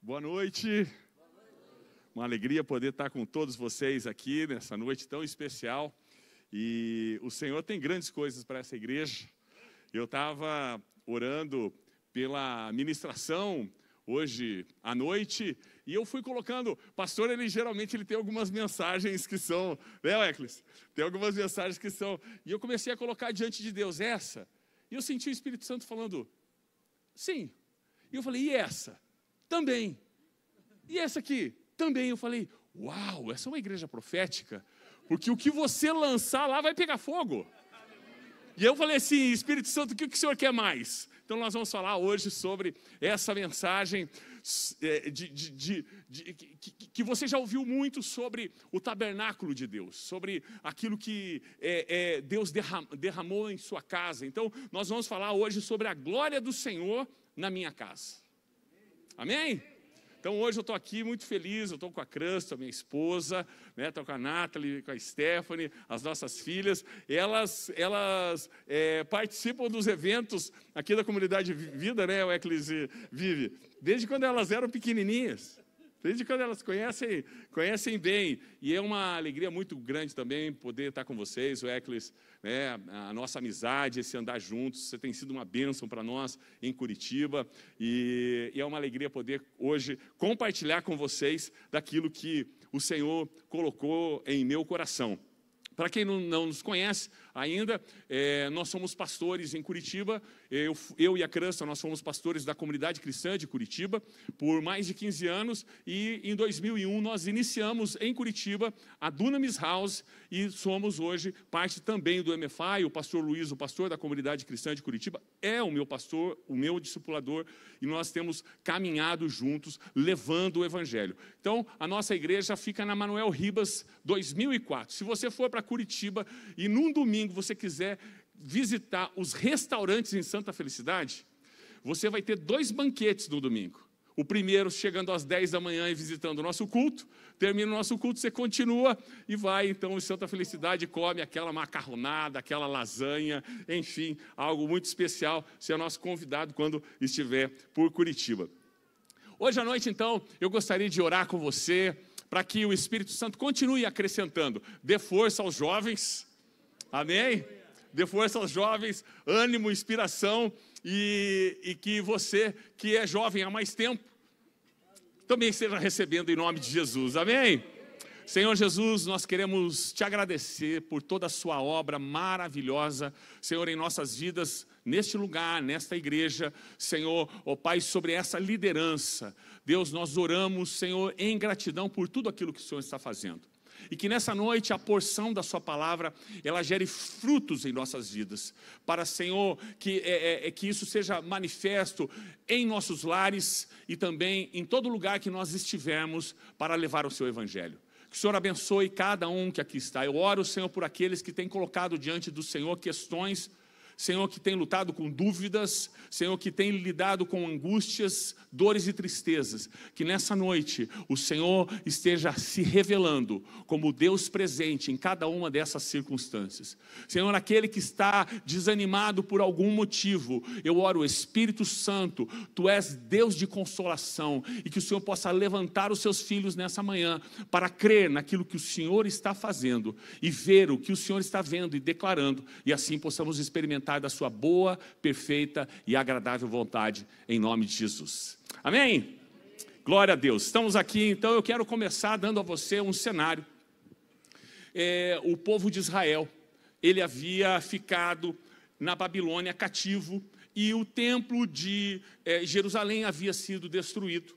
Boa noite. Uma alegria poder estar com todos vocês aqui nessa noite tão especial. E o Senhor tem grandes coisas para essa igreja. Eu estava orando pela ministração hoje à noite e eu fui colocando, pastor, ele geralmente tem algumas mensagens que são, né, Eclis? Tem algumas mensagens que são, e eu comecei a colocar diante de Deus essa, e eu senti o Espírito Santo falando, sim. E eu falei, e essa? Também. E essa aqui? Também. Eu falei, uau, essa é uma igreja profética, porque o que você lançar lá vai pegar fogo. E eu falei assim, Espírito Santo, o que o Senhor quer mais? Então nós vamos falar hoje sobre essa mensagem que você já ouviu muito sobre o tabernáculo de Deus, sobre aquilo que Deus derramou em sua casa. Então nós vamos falar hoje sobre a glória do Senhor na minha casa. Amém? Então hoje eu estou aqui muito feliz, eu estou com a Crâncio, a minha esposa, né, estou com a Nathalie, com a Stephanie, as nossas filhas, elas participam dos eventos aqui da Comunidade Vida, né, o Eclis Vive, desde quando elas eram pequenininhas. Desde quando elas conhecem bem. E é uma alegria muito grande também poder estar com vocês, o Eclis, né, a nossa amizade, esse andar juntos. Você tem sido uma bênção para nós em Curitiba. E é uma alegria poder hoje compartilhar com vocês daquilo que o Senhor colocou em meu coração. Para quem não nos conhece ainda, nós somos pastores em Curitiba, eu e a Crâncio, nós somos pastores da Comunidade Cristã de Curitiba por mais de 15 anos e em 2001 nós iniciamos em Curitiba a Dunamis House e somos hoje parte também do MFI, o pastor Luiz, o pastor da Comunidade Cristã de Curitiba, é o meu pastor, o meu discipulador e nós temos caminhado juntos, levando o Evangelho. Então, a nossa igreja fica na Manuel Ribas 2004. Se você for para Curitiba e num domingo você quiser visitar os restaurantes em Santa Felicidade, você vai ter 2 banquetes no domingo. O primeiro chegando às 10 da manhã e visitando o nosso culto, termina o nosso culto, você continua e vai então em Santa Felicidade e come aquela macarronada, aquela lasanha, enfim, algo muito especial. Você é nosso convidado quando estiver por Curitiba. Hoje à noite então, eu gostaria de orar com você, para que o Espírito Santo continue acrescentando, dê força aos jovens, amém? Dê força aos jovens, ânimo, inspiração, e que você, que é jovem há mais tempo, também esteja recebendo em nome de Jesus, amém? Senhor Jesus, nós queremos te agradecer por toda a sua obra maravilhosa, Senhor, em nossas vidas, neste lugar, nesta igreja, Senhor, ó Pai, sobre essa liderança. Deus, nós oramos, Senhor, em gratidão por tudo aquilo que o Senhor está fazendo. E que nessa noite a porção da sua palavra, ela gere frutos em nossas vidas. Para, Senhor, que isso seja manifesto em nossos lares e também em todo lugar que nós estivermos para levar o seu Evangelho. Que o Senhor abençoe cada um que aqui está. Eu oro, Senhor, por aqueles que têm colocado diante do Senhor questões, Senhor, que tem lutado com dúvidas, Senhor, que tem lidado com angústias, dores e tristezas, que nessa noite o Senhor esteja se revelando como Deus presente em cada uma dessas circunstâncias. Senhor, aquele que está desanimado por algum motivo, eu oro, Espírito Santo, Tu és Deus de consolação, e que o Senhor possa levantar os seus filhos nessa manhã, para crer naquilo que o Senhor está fazendo, e ver o que o Senhor está vendo e declarando, e assim possamos experimentar da sua boa, perfeita e agradável vontade, em nome de Jesus. Amém? Glória a Deus. Estamos aqui, então eu quero começar dando a você um cenário. O povo de Israel, ele havia ficado na Babilônia cativo, e o templo de Jerusalém havia sido destruído.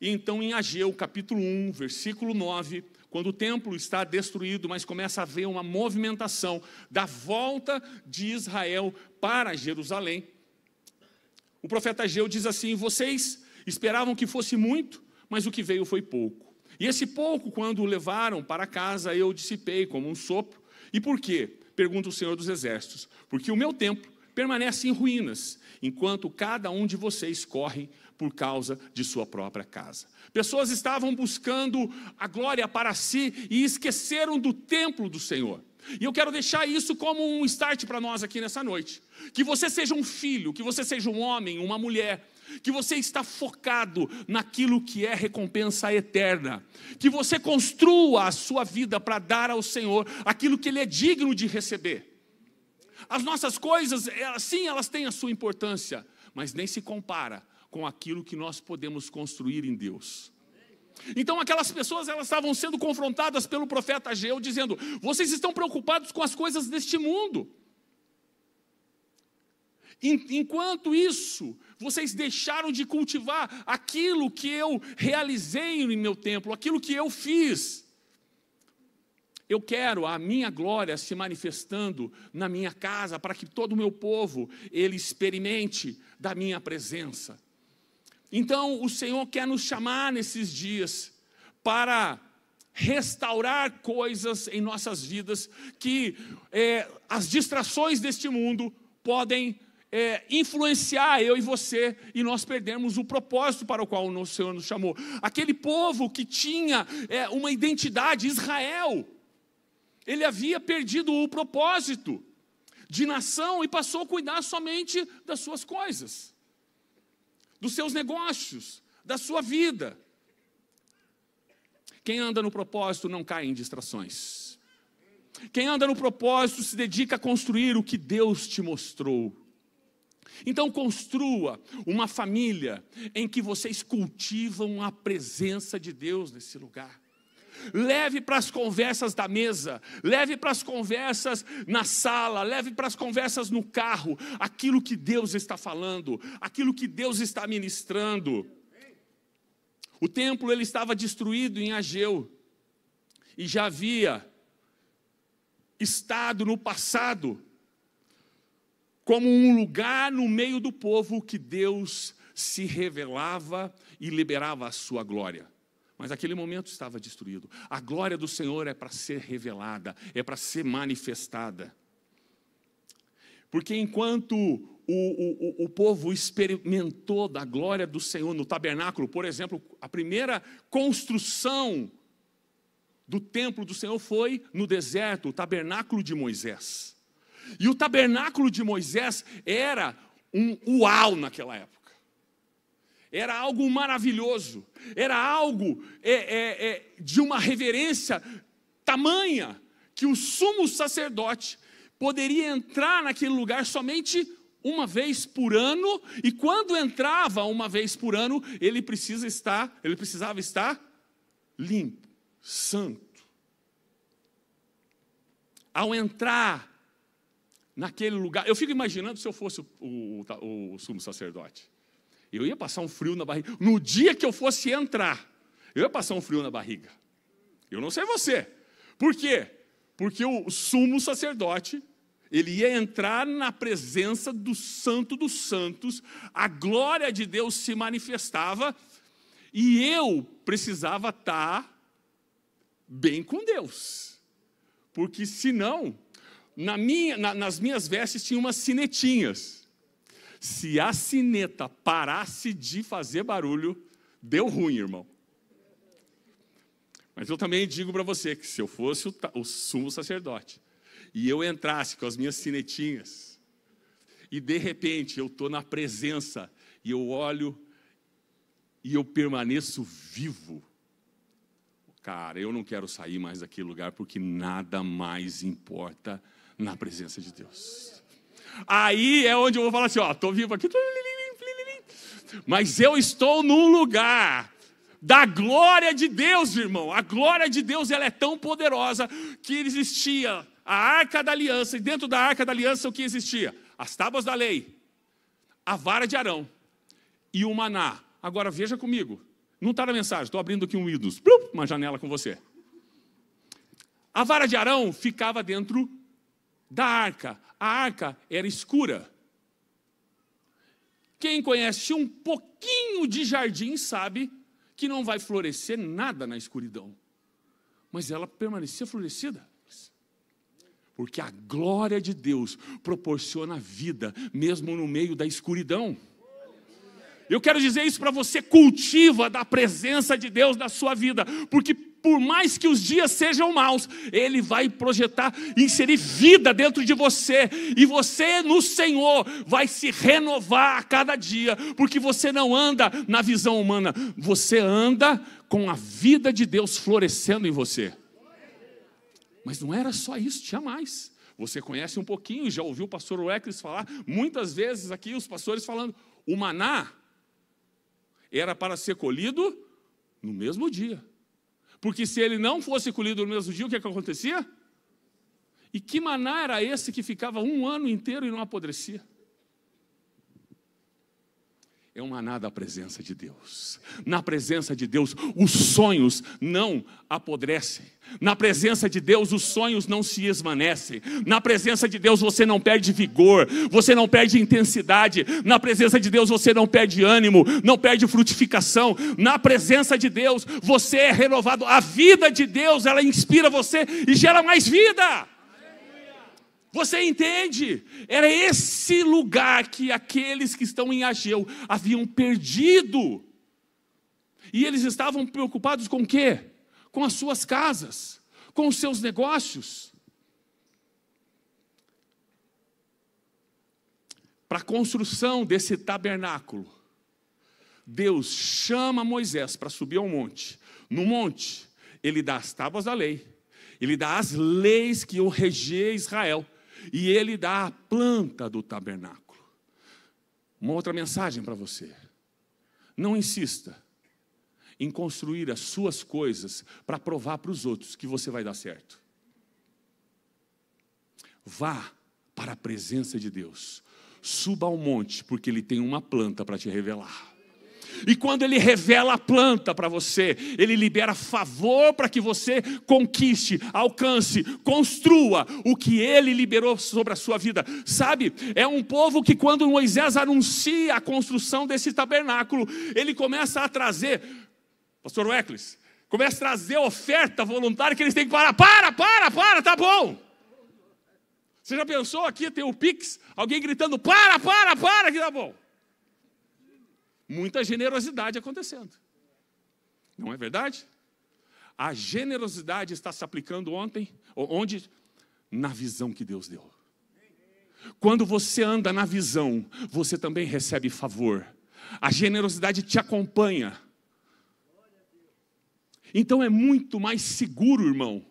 E então em Ageu, capítulo 1, versículo 9, quando o templo está destruído, mas começa a haver uma movimentação da volta de Israel para Jerusalém, o profeta Ageu diz assim: vocês esperavam que fosse muito, mas o que veio foi pouco. E esse pouco, quando o levaram para casa, eu dissipei como um sopro. E por quê? Pergunta o Senhor dos Exércitos. Porque o meu templo permanece em ruínas, enquanto cada um de vocês corre por causa de sua própria casa. Pessoas estavam buscando a glória para si e esqueceram do templo do Senhor. E eu quero deixar isso como um start para nós aqui nessa noite. Que você seja um filho, que você seja um homem, uma mulher, que você está focado naquilo que é recompensa eterna, que você construa a sua vida para dar ao Senhor aquilo que Ele é digno de receber. As nossas coisas, sim, elas têm a sua importância, mas nem se compara com aquilo que nós podemos construir em Deus. Então aquelas pessoas, elas estavam sendo confrontadas pelo profeta Ageu, dizendo: vocês estão preocupados com as coisas deste mundo. Enquanto isso, vocês deixaram de cultivar aquilo que eu realizei em meu templo, aquilo que eu fiz. Eu quero a minha glória se manifestando na minha casa, para que todo o meu povo, ele experimente da minha presença. Então, o Senhor quer nos chamar nesses dias para restaurar coisas em nossas vidas, que as distrações deste mundo podem influenciar eu e você, e nós perdemos o propósito para o qual o Senhor nos chamou. Aquele povo que tinha uma identidade, Israel, ele havia perdido o propósito de nação e passou a cuidar somente das suas coisas, dos seus negócios, da sua vida. Quem anda no propósito não cai em distrações. Quem anda no propósito se dedica a construir o que Deus te mostrou. Então construa uma família em que vocês cultivam a presença de Deus nesse lugar. Leve para as conversas da mesa, leve para as conversas na sala, leve para as conversas no carro, aquilo que Deus está falando, aquilo que Deus está ministrando. O templo, ele estava destruído em Ageu, e já havia estado no passado como um lugar no meio do povo que Deus se revelava e liberava a sua glória. Mas aquele momento estava destruído. A glória do Senhor é para ser revelada, é para ser manifestada. Porque enquanto o povo experimentou da glória do Senhor no tabernáculo, por exemplo, a primeira construção do templo do Senhor foi no deserto, o tabernáculo de Moisés. E o tabernáculo de Moisés era um uau naquela época. Era algo maravilhoso, era algo de uma reverência tamanha, que o sumo sacerdote poderia entrar naquele lugar somente uma vez por ano, e quando entrava uma vez por ano, ele precisava estar limpo, santo. Ao entrar naquele lugar, eu fico imaginando se eu fosse o sumo sacerdote. Eu ia passar um frio na barriga. No dia que eu fosse entrar, eu ia passar um frio na barriga. Eu não sei você. Por quê? Porque o sumo sacerdote, ele ia entrar na presença do Santo dos Santos, a glória de Deus se manifestava, e eu precisava estar bem com Deus. Porque senão, nas minhas vestes tinha umas sinetinhas. Se a sineta parasse de fazer barulho, deu ruim, irmão. Mas eu também digo para você que se eu fosse o sumo sacerdote e eu entrasse com as minhas sinetinhas e de repente eu estou na presença e eu olho e eu permaneço vivo, cara, eu não quero sair mais daquele lugar, porque nada mais importa na presença de Deus. Aí é onde eu vou falar assim, ó, estou vivo aqui, mas eu estou num lugar da glória de Deus, irmão. A glória de Deus, ela é tão poderosa que existia a Arca da Aliança, e dentro da Arca da Aliança o que existia? As tábuas da lei, a vara de Arão e o maná. Agora veja comigo, não está na mensagem, estou abrindo aqui um Windows, uma janela com você. A vara de Arão ficava dentro da arca. A arca era escura. Quem conhece um pouquinho de jardim sabe que não vai florescer nada na escuridão. Mas ela permanecia florescida. Porque a glória de Deus proporciona vida, mesmo no meio da escuridão. Eu quero dizer isso para você: cultiva da presença de Deus na sua vida, porque por mais que os dias sejam maus, Ele vai projetar, inserir vida dentro de você, e você no Senhor vai se renovar a cada dia, porque você não anda na visão humana, você anda com a vida de Deus florescendo em você. Mas não era só isso, tinha mais. Você conhece um pouquinho, já ouviu o pastor Weckles falar, muitas vezes aqui os pastores falando, o maná era para ser colhido no mesmo dia. Porque se ele não fosse colhido no mesmo dia, o que acontecia? E que maná era esse que ficava um ano inteiro e não apodrecia? É um maná da presença de Deus. Na presença de Deus, os sonhos não apodrecem. Na presença de Deus, os sonhos não se esvanecem. Na presença de Deus, você não perde vigor, você não perde intensidade. Na presença de Deus, você não perde ânimo, não perde frutificação. Na presença de Deus, você é renovado. A vida de Deus, ela inspira você e gera mais vida. Você entende? Era esse lugar que aqueles que estão em Ageu haviam perdido. E eles estavam preocupados com o quê? Com as suas casas, com os seus negócios. Para a construção desse tabernáculo, Deus chama Moisés para subir ao monte. No monte, Ele dá as tábuas da lei, Ele dá as leis que iam reger Israel, e Ele dá a planta do tabernáculo. Uma outra mensagem para você. Não insista em construir as suas coisas para provar para os outros que você vai dar certo. Vá para a presença de Deus. Suba ao monte, porque Ele tem uma planta para te revelar. E quando Ele revela a planta para você, Ele libera favor para que você conquiste, alcance, construa o que Ele liberou sobre a sua vida. Sabe, é um povo que quando Moisés anuncia a construção desse tabernáculo, ele começa a trazer, pastor Weckles, começa a trazer oferta voluntária que eles têm que parar. Para, tá bom. Você já pensou aqui, tem o Pix, alguém gritando, para, que tá bom. Muita generosidade acontecendo. Não é verdade? A generosidade está se aplicando onde? Na visão que Deus deu. Quando você anda na visão, você também recebe favor. A generosidade te acompanha. Então é muito mais seguro, irmão,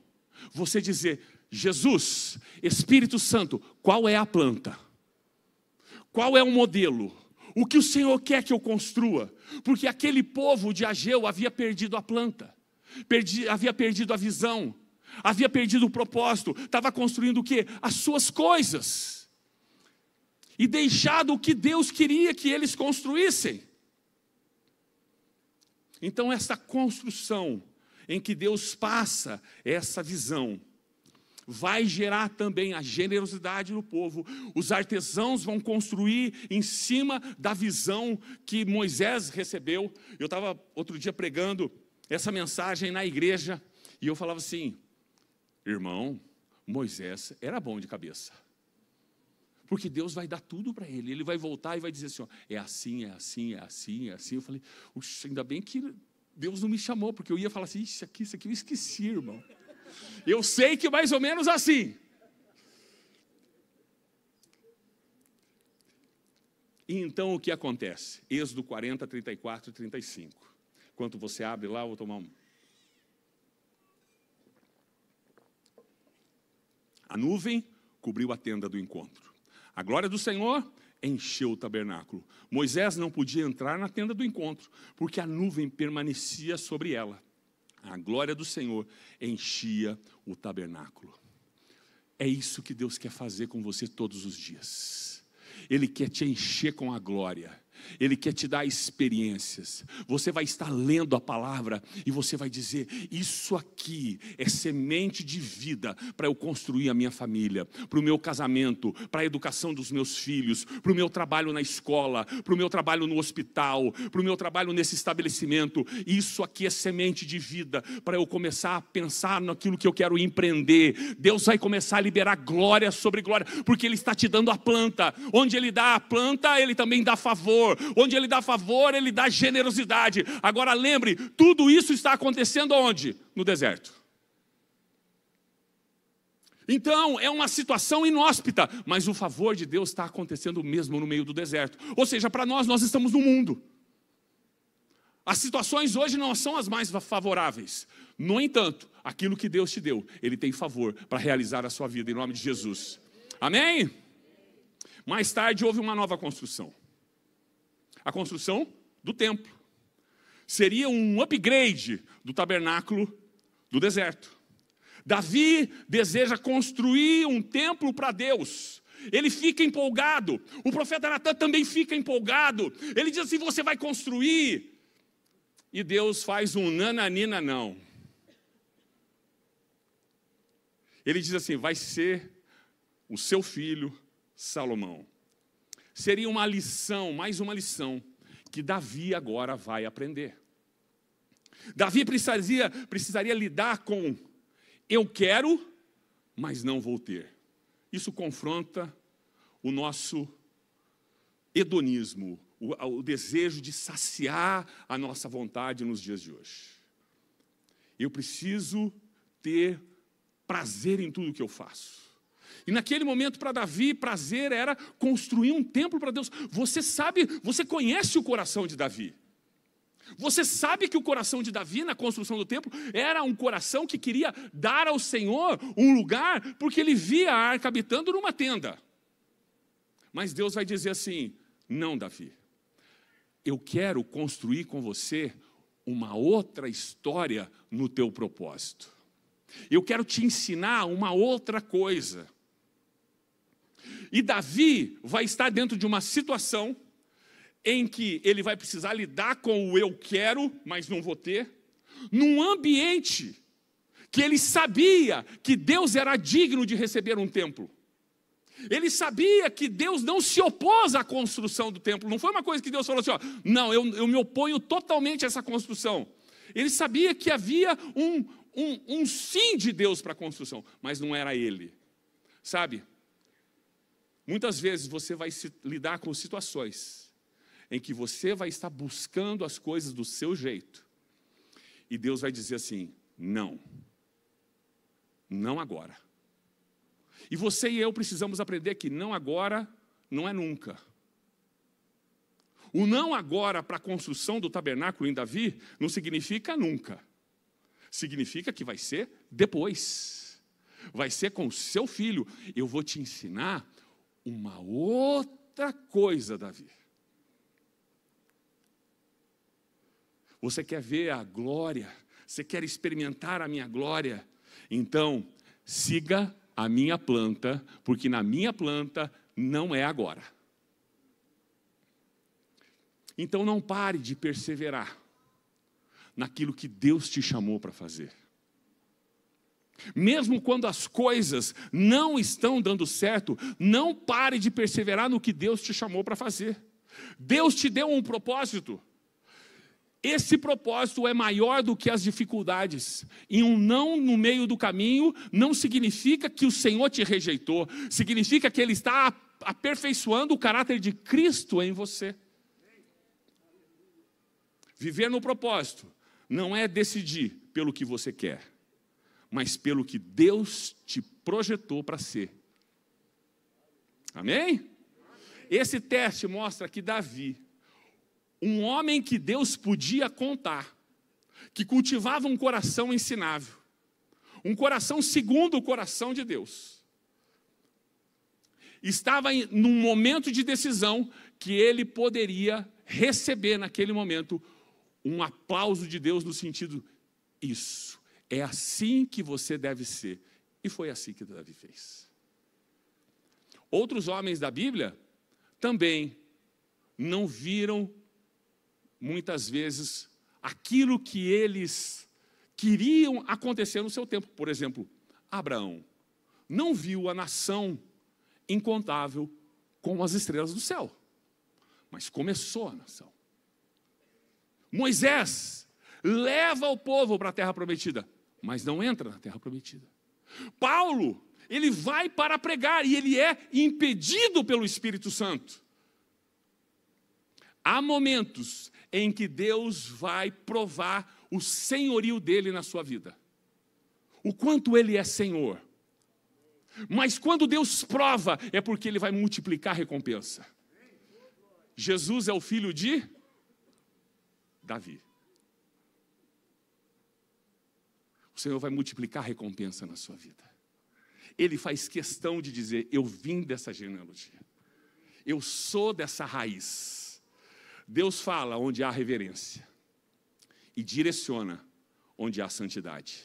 você dizer, Jesus, Espírito Santo, qual é a planta? Qual é o modelo? O que o Senhor quer que eu construa? Porque aquele povo de Ageu havia perdido a planta, havia perdido a visão, havia perdido o propósito, estava construindo o quê? As suas coisas. E deixado o que Deus queria que eles construíssem. Então essa construção em que Deus passa essa visão, vai gerar também a generosidade no povo. Os artesãos vão construir em cima da visão que Moisés recebeu. Eu estava outro dia pregando essa mensagem na igreja, e eu falava assim, irmão, Moisés era bom de cabeça. Porque Deus vai dar tudo para ele. Ele vai voltar e vai dizer assim, ó, é assim, é assim, é assim, é assim. Eu falei, ainda bem que Deus não me chamou, porque eu ia falar assim, isso aqui eu esqueci, irmão. Eu sei que mais ou menos assim. E então o que acontece? Êxodo 40, 34 e 35. Enquanto você abre lá, eu vou tomar um. A nuvem cobriu a tenda do encontro. A glória do Senhor encheu o tabernáculo. Moisés não podia entrar na tenda do encontro, porque a nuvem permanecia sobre ela. A glória do Senhor enchia o tabernáculo. É isso que Deus quer fazer com você todos os dias. Ele quer te encher com a glória. Ele quer te dar experiências. Você vai estar lendo a palavra e você vai dizer, isso aqui é semente de vida para eu construir a minha família, para o meu casamento, para a educação dos meus filhos, para o meu trabalho na escola, para o meu trabalho no hospital, para o meu trabalho nesse estabelecimento. Isso aqui é semente de vida para eu começar a pensar naquilo que eu quero empreender. Deus vai começar a liberar glória sobre glória, porque Ele está te dando a planta. Onde Ele dá a planta, Ele também dá favor. favor. Onde Ele dá favor, Ele dá generosidade. Agora lembre, tudo isso está acontecendo onde? No deserto. Então, é uma situação inóspita, mas o favor de Deus está acontecendo mesmo no meio do deserto. Ou seja, para nós estamos no mundo. As situações hoje não são as mais favoráveis. No entanto, aquilo que Deus te deu, Ele tem favor para realizar a sua vida, em nome de Jesus. Amém? Mais tarde houve uma nova construção. A construção do templo. Seria um upgrade do tabernáculo do deserto. Davi deseja construir um templo para Deus. Ele fica empolgado. O profeta Natan também fica empolgado. Ele diz assim, você vai construir. E Deus faz um nananina não. Ele diz assim, vai ser o seu filho Salomão. Seria uma lição, mais uma lição, que Davi agora vai aprender. Davi precisaria lidar com eu quero, mas não vou ter. Isso confronta o nosso hedonismo, o desejo de saciar a nossa vontade nos dias de hoje. Eu preciso ter prazer em tudo que eu faço. E naquele momento para Davi, prazer era construir um templo para Deus. Você sabe, você conhece o coração de Davi. Você sabe que o coração de Davi na construção do templo era um coração que queria dar ao Senhor um lugar, porque ele via a arca habitando numa tenda. Mas Deus vai dizer assim, não, Davi, eu quero construir com você uma outra história no teu propósito. Eu quero te ensinar uma outra coisa. E Davi vai estar dentro de uma situação em que ele vai precisar lidar com o eu quero, mas não vou ter, num ambiente que ele sabia que Deus era digno de receber um templo. Ele sabia que Deus não se opôs à construção do templo. Não foi uma coisa que Deus falou assim, ó, não, eu me oponho totalmente a essa construção. Ele sabia que havia um sim de Deus para a construção, mas não era ele. Sabe, muitas vezes você vai lidar com situações em que você vai estar buscando as coisas do seu jeito. E Deus vai dizer assim, não. Não agora. E você e eu precisamos aprender que não agora não é nunca. O não agora para a construção do tabernáculo em Davi não significa nunca. Significa que vai ser depois. Vai ser com o seu filho. Eu vou te ensinar uma outra coisa, Davi. Você quer ver a glória? Você quer experimentar a minha glória? Então, siga a minha planta, porque na minha planta não é agora. Então, não pare de perseverar naquilo que Deus te chamou para fazer. Mesmo quando as coisas não estão dando certo, não pare de perseverar no que Deus te chamou para fazer. Deus te deu um propósito. Esse propósito é maior do que as dificuldades. E um não no meio do caminho não significa que o Senhor te rejeitou. Significa que Ele está aperfeiçoando o caráter de Cristo em você. Viver no propósito não é decidir pelo que você quer, mas pelo que Deus te projetou para ser. Amém? Esse teste mostra que Davi, um homem que Deus podia contar, que cultivava um coração ensinável, um coração segundo o coração de Deus, estava num momento de decisão que ele poderia receber naquele momento um aplauso de Deus no sentido, isso, é assim que você deve ser. E foi assim que Davi fez. Outros homens da Bíblia também não viram muitas vezes aquilo que eles queriam acontecer no seu tempo. Por exemplo, Abraão não viu a nação incontável como as estrelas do céu, mas começou a nação. Moisés leva o povo para a terra prometida, mas não entra na terra prometida. Paulo, ele vai para pregar e ele é impedido pelo Espírito Santo. há momentos em que Deus vai provar o senhorio dele na sua vida. O quanto ele é Senhor. Mas quando Deus prova, é porque ele vai multiplicar a recompensa. Jesus é o filho de Davi. O Senhor vai multiplicar a recompensa na sua vida. Ele faz questão de dizer, eu vim dessa genealogia. Eu sou dessa raiz. Deus fala onde há reverência. E direciona onde há santidade.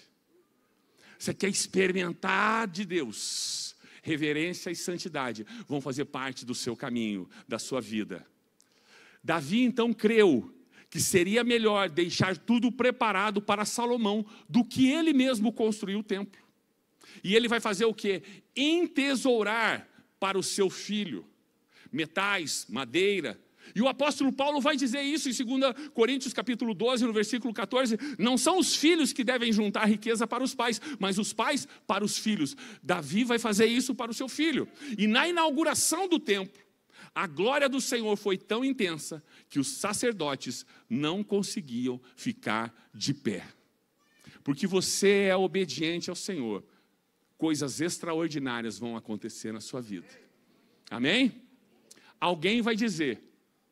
Você quer experimentar de Deus? Reverência e santidade vão fazer parte do seu caminho, da sua vida. Davi então creu que seria melhor deixar tudo preparado para Salomão do que ele mesmo construir o templo. E ele vai fazer o quê? Entesourar para o seu filho metais, madeira. E o apóstolo Paulo vai dizer isso em 2 Coríntios capítulo 12, no versículo 14. Não são os filhos que devem juntar riqueza para os pais, mas os pais para os filhos. Davi vai fazer isso para o seu filho. E na inauguração do templo, a glória do Senhor foi tão intensa que os sacerdotes não conseguiam ficar de pé. Porque você é obediente ao Senhor, coisas extraordinárias vão acontecer na sua vida. Amém? Alguém vai dizer,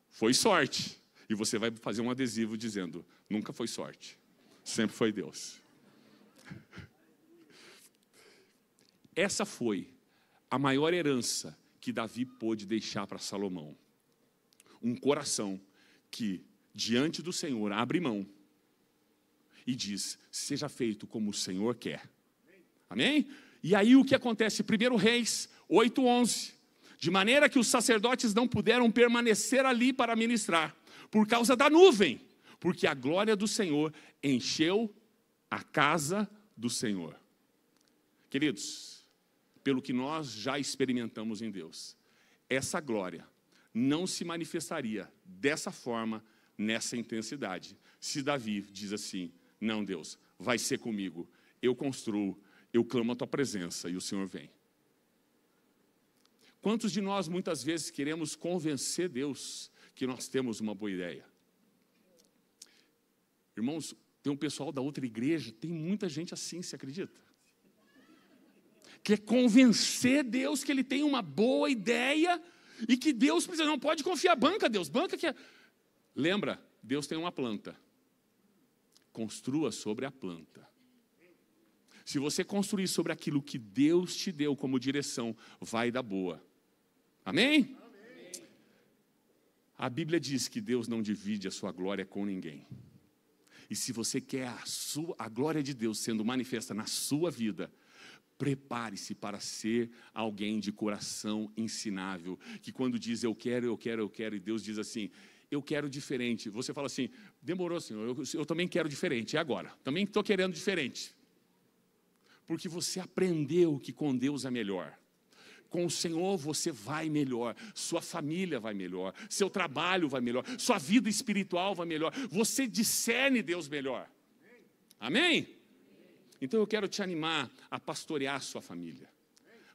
foi sorte. E você vai fazer um adesivo dizendo, nunca foi sorte, sempre foi Deus. Essa foi a maior herança que Davi pôde deixar para Salomão. Um coração que, diante do Senhor, abre mão e diz, seja feito como o Senhor quer. Amém? E aí o que acontece? 1 Reis 8:11. De maneira que os sacerdotes não puderam permanecer ali para ministrar, por causa da nuvem, porque a glória do Senhor encheu a casa do Senhor. Queridos, pelo que nós já experimentamos em Deus, essa glória não se manifestaria dessa forma, nessa intensidade, se Davi diz assim, não Deus, vai ser comigo, eu construo, eu clamo a tua presença e o Senhor vem. Quantos de nós muitas vezes queremos convencer Deus que nós temos uma boa ideia? Irmãos, tem um pessoal da outra igreja, tem muita gente assim, você acredita? Quer convencer Deus que ele tem uma boa ideia e que Deus precisa, não pode confiar, banca Deus, banca que é. Lembra, Deus tem uma planta. Construa sobre a planta. Se você construir sobre aquilo que Deus te deu como direção, vai dar boa. Amém? Amém? A Bíblia diz que Deus não divide a sua glória com ninguém. E se você quer a glória de Deus sendo manifesta na sua vida, prepare-se para ser alguém de coração ensinável, que quando diz eu quero, e Deus diz assim, eu quero diferente. Você fala assim, demorou Senhor, eu também quero diferente, e agora? Também estou querendo diferente. Porque você aprendeu que com Deus é melhor. Com o Senhor você vai melhor, sua família vai melhor, seu trabalho vai melhor, sua vida espiritual vai melhor, você discerne Deus melhor. Amém? Então eu quero te animar a pastorear a sua família,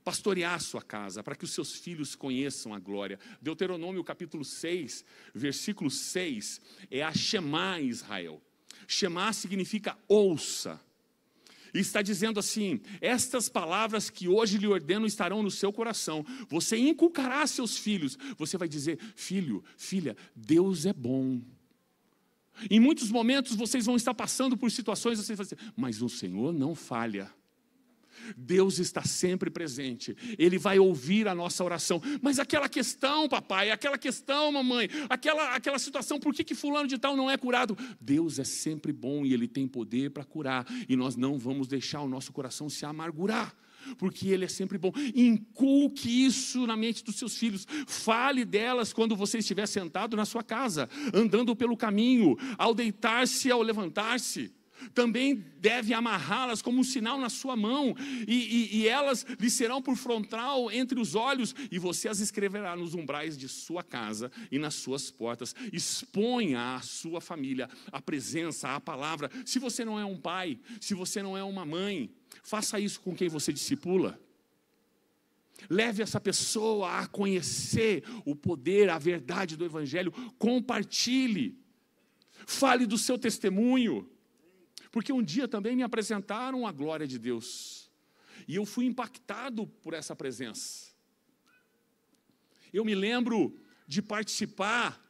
pastorear a sua casa, para que os seus filhos conheçam a glória. Deuteronômio capítulo 6, versículo 6, é a Shema Israel. Shema significa ouça. E está dizendo assim, estas palavras que hoje lhe ordeno estarão no seu coração. Você inculcará a seus filhos. Você vai dizer, filho, filha, Deus é bom. Em muitos momentos vocês vão estar passando por situações, vocês vão dizer, mas o Senhor não falha. Deus está sempre presente, Ele vai ouvir a nossa oração. Mas aquela questão, papai, aquela questão, mamãe, aquela situação, por que fulano de tal não é curado? Deus é sempre bom e Ele tem poder para curar. E nós não vamos deixar o nosso coração se amargurar, porque Ele é sempre bom. Inculque isso na mente dos seus filhos. Fale delas quando você estiver sentado na sua casa, andando pelo caminho, ao deitar-se, ao levantar-se. Também deve amarrá-las como um sinal na sua mão, e elas lhe serão por frontal entre os olhos, e você as escreverá nos umbrais de sua casa e nas suas portas. Exponha à sua família a presença, a palavra. Se você não é um pai, se você não é uma mãe, faça isso com quem você discipula. Leve essa pessoa a conhecer o poder, a verdade do Evangelho. Compartilhe. Fale do seu testemunho. Porque um dia também me apresentaram a glória de Deus. E eu fui impactado por essa presença. Eu me lembro de participar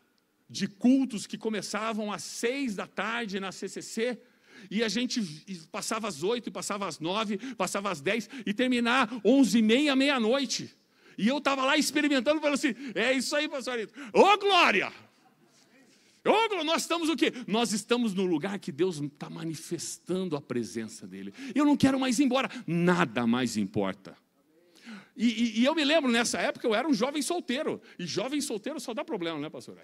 de cultos que começavam às 6 da tarde na CCC. E a gente passava às 8, passava às 9, passava às 10 e terminar 11h30, meia-noite. E eu estava lá experimentando, falando assim, é isso aí, pastorito. Ô glória! Ô glória! Nós estamos o quê? Nós estamos no lugar que Deus está manifestando a presença dEle. Eu não quero mais ir embora, nada mais importa. E eu me lembro, nessa época, eu era um jovem solteiro. E jovem solteiro só dá problema, né, pastor?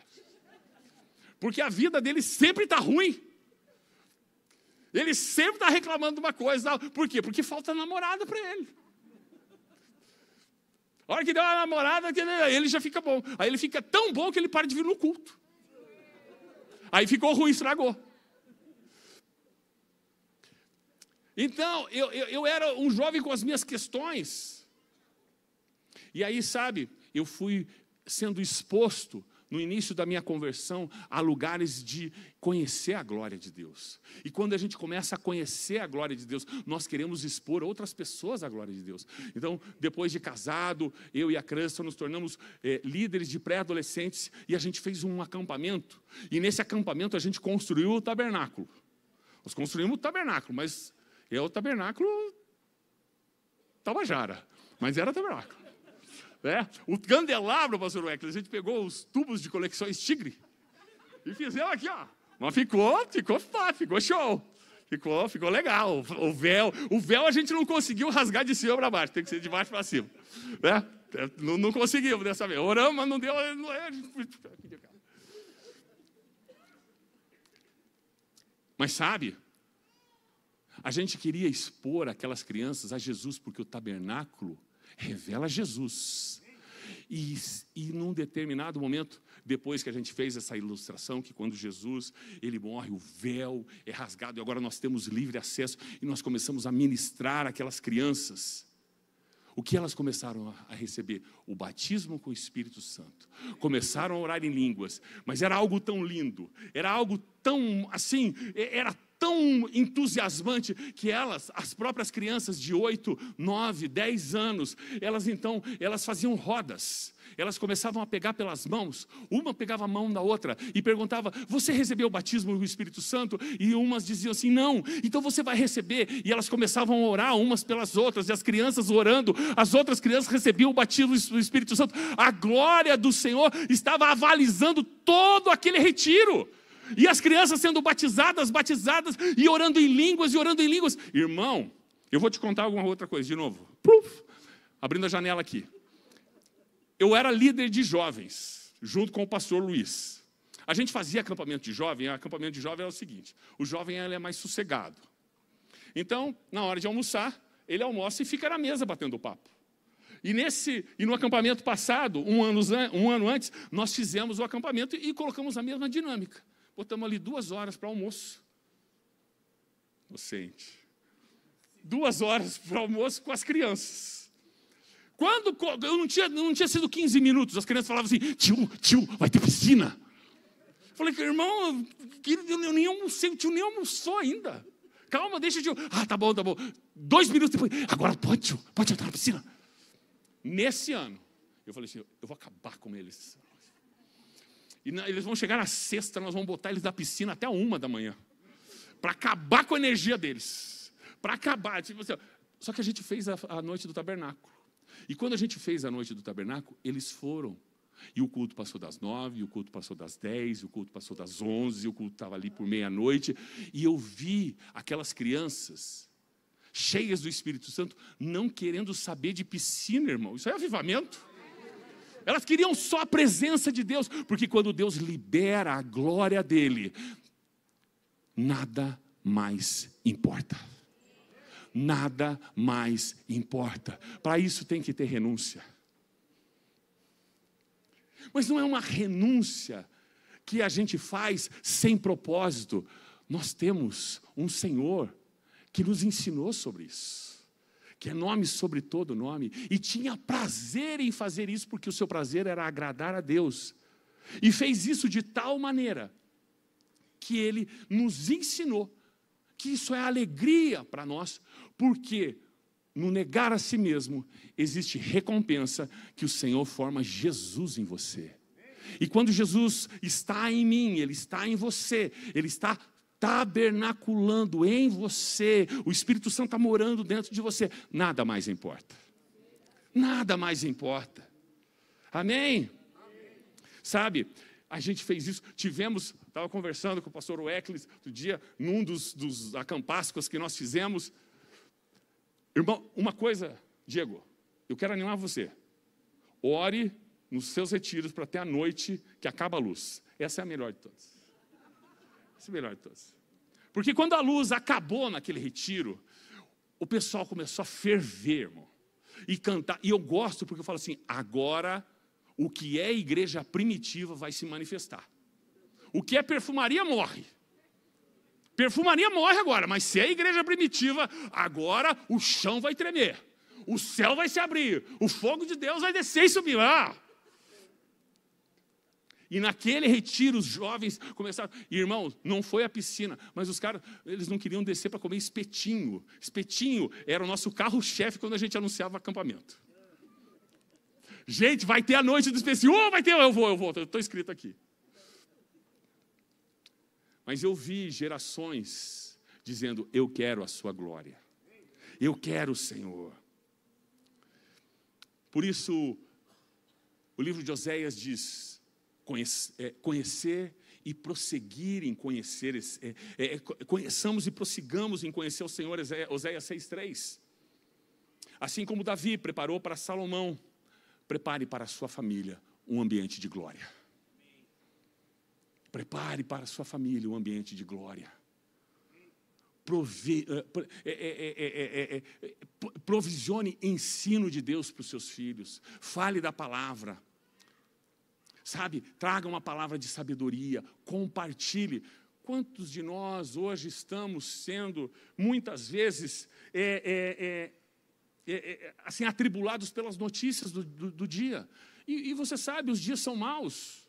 Porque a vida dele sempre está ruim. Ele sempre está reclamando de uma coisa. Por quê? Porque falta namorada para ele. A hora que deu uma namorada, ele já fica bom. Aí ele fica tão bom que ele para de vir no culto. Aí ficou ruim, estragou. Então, eu era um jovem com as minhas questões. E aí, sabe, eu fui sendo exposto no início da minha conversão, há lugares de conhecer a glória de Deus. E quando a gente começa a conhecer a glória de Deus, nós queremos expor outras pessoas à glória de Deus. Então, depois de casado, eu e a Crança nos tornamos líderes de pré-adolescentes e a gente fez um acampamento. E nesse acampamento a gente construiu o tabernáculo. Nós construímos o tabernáculo, mas é o tabernáculo Tabajara, mas era tabernáculo. O candelabro, pastor Weckler, a gente pegou os tubos de conexões Tigre e fizemos aqui, ó. Mas ficou show. Ficou legal. O véu a gente não conseguiu rasgar de cima para baixo, tem que ser de baixo para cima. Não conseguimos dessa vez. Oramos, mas não deu. Mas sabe, a gente queria expor aquelas crianças a Jesus, porque o tabernáculo revela Jesus. E num determinado momento, depois que a gente fez essa ilustração, que quando Jesus, ele morre, o véu é rasgado, e agora nós temos livre acesso, e nós começamos a ministrar aquelas crianças. O que elas começaram a receber? O batismo com o Espírito Santo. Começaram a orar em línguas, mas era algo tão lindo, era algo tão, assim, era tão entusiasmante que as próprias crianças de 8, 9, 10 anos, elas faziam rodas. Elas começavam a pegar pelas mãos, uma pegava a mão da outra e perguntava, você recebeu o batismo do Espírito Santo? E umas diziam assim, não, então você vai receber. E elas começavam a orar umas pelas outras, e as crianças orando, as outras crianças recebiam o batismo do Espírito Santo. A glória do Senhor estava avalizando todo aquele retiro. E as crianças sendo batizadas, e orando em línguas, Irmão, eu vou te contar alguma outra coisa de novo. Abrindo a janela aqui. Eu era líder de jovens, junto com o pastor Luiz. A gente fazia acampamento de jovem, é o seguinte, o jovem ele é mais sossegado. Então, na hora de almoçar, ele almoça e fica na mesa batendo papo. E no acampamento passado, um ano antes, nós fizemos o acampamento e colocamos a mesma dinâmica. Botamos ali 2 horas para almoço. Docente. 2 horas para almoço com as crianças. Quando eu não tinha sido 15 minutos, as crianças falavam assim, tio, vai ter piscina. Eu falei, irmão, eu nem almocei, o tio nem almoçou ainda. Calma, deixa o tio. Tá bom. 2 minutos depois, agora pode, tio, pode entrar na piscina. Nesse ano, eu falei assim, eu vou acabar com eles. E eles vão chegar na sexta, nós vamos botar eles na piscina até 1 da manhã. Para acabar com a energia deles. Para acabar. Só que a gente fez a noite do tabernáculo. E quando a gente fez a noite do tabernáculo, eles foram. E o culto passou das 9, o culto passou das 10, o culto passou das 11, o culto estava ali por meia-noite. E eu vi aquelas crianças cheias do Espírito Santo, não querendo saber de piscina, irmão. Isso é avivamento. Elas queriam só a presença de Deus, porque quando Deus libera a glória dele, nada mais importa. Nada mais importa. Para isso tem que ter renúncia. Mas não é uma renúncia que a gente faz sem propósito. Nós temos um Senhor que nos ensinou sobre isso. que é nome sobre todo nome, e tinha prazer em fazer isso, porque o seu prazer era agradar a Deus. E fez isso de tal maneira que ele nos ensinou que isso é alegria para nós, porque no negar a si mesmo existe recompensa que o Senhor forma Jesus em você. E quando Jesus está em mim, Ele está em você, Ele está tabernaculando em você, o Espírito Santo está morando dentro de você, nada mais importa. Nada mais importa. Amém? Sabe, a gente fez isso, estava conversando com o pastor Weckles outro dia, num dos acampascos que nós fizemos. Irmão, uma coisa, Diego, eu quero animar você. Ore nos seus retiros para ter a noite que acaba a luz. Essa é a melhor de todas. Essa é a melhor de todas. Porque quando a luz acabou naquele retiro, o pessoal começou a ferver, irmão, e cantar. E eu gosto porque eu falo assim, agora o que é igreja primitiva vai se manifestar. O que é perfumaria morre. Perfumaria morre agora, mas se é igreja primitiva, agora o chão vai tremer. O céu vai se abrir. O fogo de Deus vai descer e subir. E naquele retiro, os jovens começaram... Irmãos, não foi a piscina, mas os caras, eles não queriam descer para comer espetinho. Espetinho era o nosso carro-chefe quando a gente anunciava acampamento. Gente, vai ter a noite do espetinho. Vai ter, eu vou, estou escrito aqui. Mas eu vi gerações dizendo, eu quero a sua glória. Eu quero o Senhor. Por isso, o livro de Oséias diz... conhecer e prosseguir em conhecer, conheçamos e prossigamos em conhecer o Senhor, Oséias 6,3. Assim como Davi preparou para Salomão, prepare para a sua família um ambiente de glória. Prepare para a sua família um ambiente de glória. Provisione ensino de Deus para os seus filhos. Fale da palavra. Sabe, traga uma palavra de sabedoria, compartilhe. Quantos de nós hoje estamos sendo, muitas vezes, assim, atribulados pelas notícias do dia? E você sabe, os dias são maus.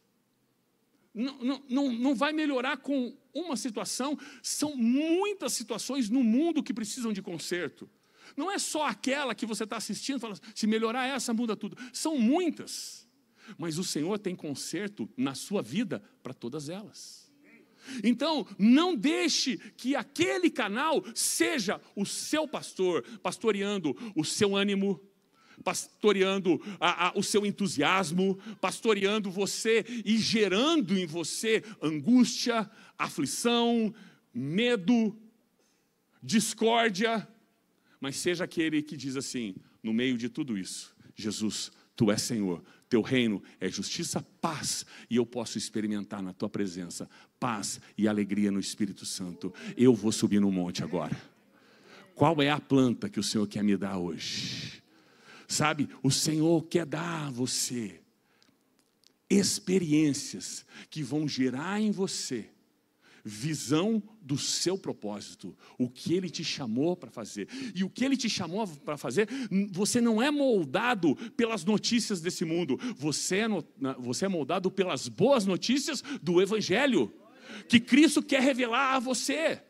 Não vai melhorar com uma situação, são muitas situações no mundo que precisam de conserto. Não é só aquela que você está assistindo, fala, se melhorar essa, muda tudo. São muitas. Mas o Senhor tem conserto na sua vida para todas elas. Então, não deixe que aquele canal seja o seu pastor, pastoreando o seu ânimo, pastoreando o seu entusiasmo, pastoreando você e gerando em você angústia, aflição, medo, discórdia. Mas seja aquele que diz assim, no meio de tudo isso, Jesus, Tu és Senhor, Teu reino é justiça, paz, e eu posso experimentar na Tua presença paz e alegria no Espírito Santo. Eu vou subir no monte agora. Qual é a planta que o Senhor quer me dar hoje? Sabe, o Senhor quer dar a você experiências que vão gerar em você visão do seu propósito, o que Ele te chamou para fazer. E o que Ele te chamou para fazer, você não é moldado pelas notícias desse mundo, você é moldado pelas boas notícias do Evangelho, que Cristo quer revelar a você.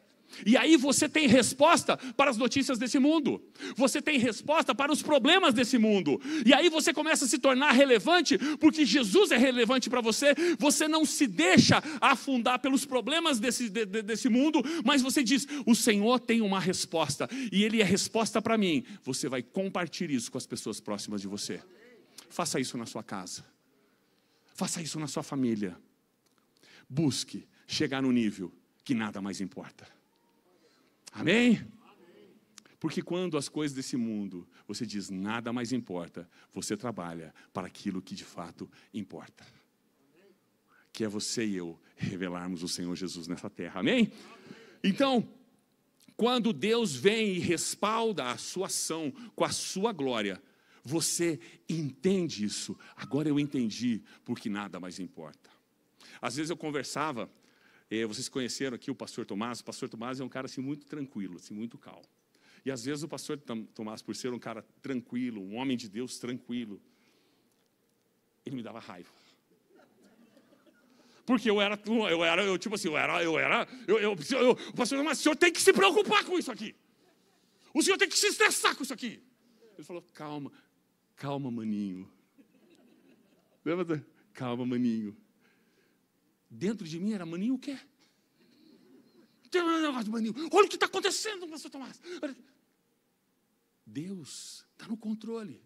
E aí você tem resposta para as notícias desse mundo. Você tem resposta para os problemas desse mundo. E aí você começa a se tornar relevante, porque Jesus é relevante para você. Você não se deixa afundar pelos problemas desse mundo, mas você diz, o Senhor tem uma resposta, e Ele é resposta para mim. Você vai compartilhar isso com as pessoas próximas de você. Faça isso na sua casa. Faça isso na sua família. Busque chegar no nível que nada mais importa. Amém? Porque quando as coisas desse mundo, você diz, nada mais importa, você trabalha para aquilo que de fato importa. Que é você e eu revelarmos o Senhor Jesus nessa terra. Amém? Então, quando Deus vem e respalda a sua ação com a sua glória, você entende isso. Agora eu entendi, porque nada mais importa. Às vezes eu conversava... Vocês conheceram aqui o pastor Tomás. O pastor Tomás é um cara assim, muito tranquilo, assim, muito calmo. E às vezes o pastor Tomás, por ser um cara tranquilo, um homem de Deus tranquilo, ele me dava raiva. Porque o pastor Tomás, o senhor tem que se preocupar com isso aqui. O senhor tem que se estressar com isso aqui. Ele falou, calma, maninho. Lembra? Calma, maninho. Dentro de mim era maninho o quê? Tem um negócio de maninho. Olha o que está acontecendo, pastor Tomás. Deus está no controle.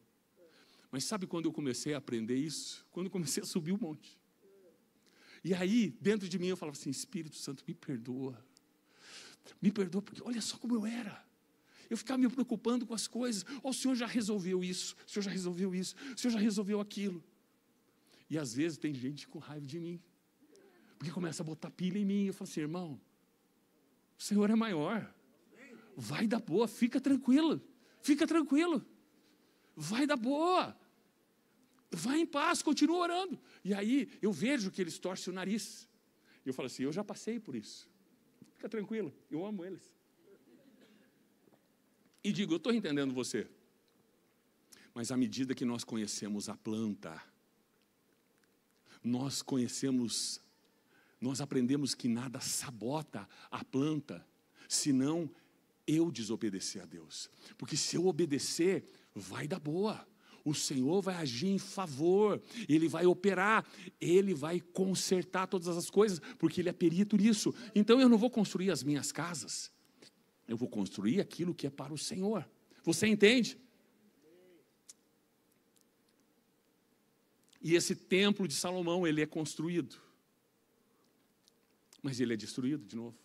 Mas sabe quando eu comecei a aprender isso? Quando eu comecei a subir o monte. E aí, dentro de mim, eu falava assim, Espírito Santo, me perdoa. Me perdoa, porque olha só como eu era. Eu ficava me preocupando com as coisas. O Senhor já resolveu isso, o Senhor já resolveu isso, o Senhor já resolveu aquilo. E às vezes tem gente com raiva de mim. Porque começa a botar pilha em mim. Eu falo assim, irmão, o Senhor é maior. Vai dar boa, fica tranquilo. Fica tranquilo. Vai dar boa. Vai em paz, continua orando. E aí eu vejo que eles torcem o nariz. E eu falo assim, eu já passei por isso. Fica tranquilo, eu amo eles. E digo, eu estou entendendo você. Mas à medida que nós conhecemos a planta, nós aprendemos que nada sabota a planta, senão eu desobedecer a Deus. Porque se eu obedecer, vai dar boa. O Senhor vai agir em favor, Ele vai operar, Ele vai consertar todas as coisas, porque Ele é perito nisso. Então eu não vou construir as minhas casas, eu vou construir aquilo que é para o Senhor. Você entende? E esse templo de Salomão, ele é construído, mas ele é destruído de novo.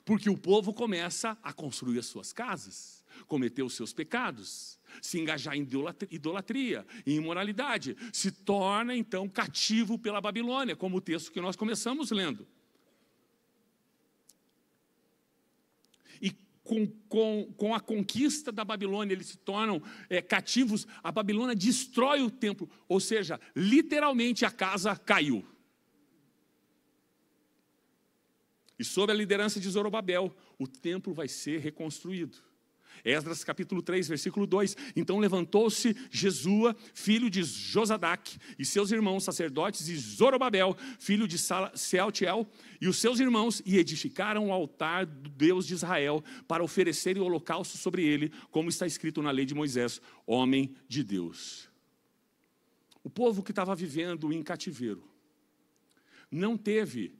Porque o povo começa a construir as suas casas, cometer os seus pecados, se engajar em idolatria, em imoralidade, se torna então cativo pela Babilônia, como o texto que nós começamos lendo. E com a conquista da Babilônia, eles se tornam cativos, a Babilônia destrói o templo, ou seja, literalmente a casa caiu. E sob a liderança de Zorobabel, o templo vai ser reconstruído. Esdras capítulo 3, versículo 2. Então levantou-se Jesua, filho de Josadaque, e seus irmãos sacerdotes, e Zorobabel, filho de Sealtiel, e os seus irmãos, e edificaram o altar do Deus de Israel, para oferecerem o holocausto sobre ele, como está escrito na lei de Moisés, homem de Deus. O povo que estava vivendo em cativeiro, não teve,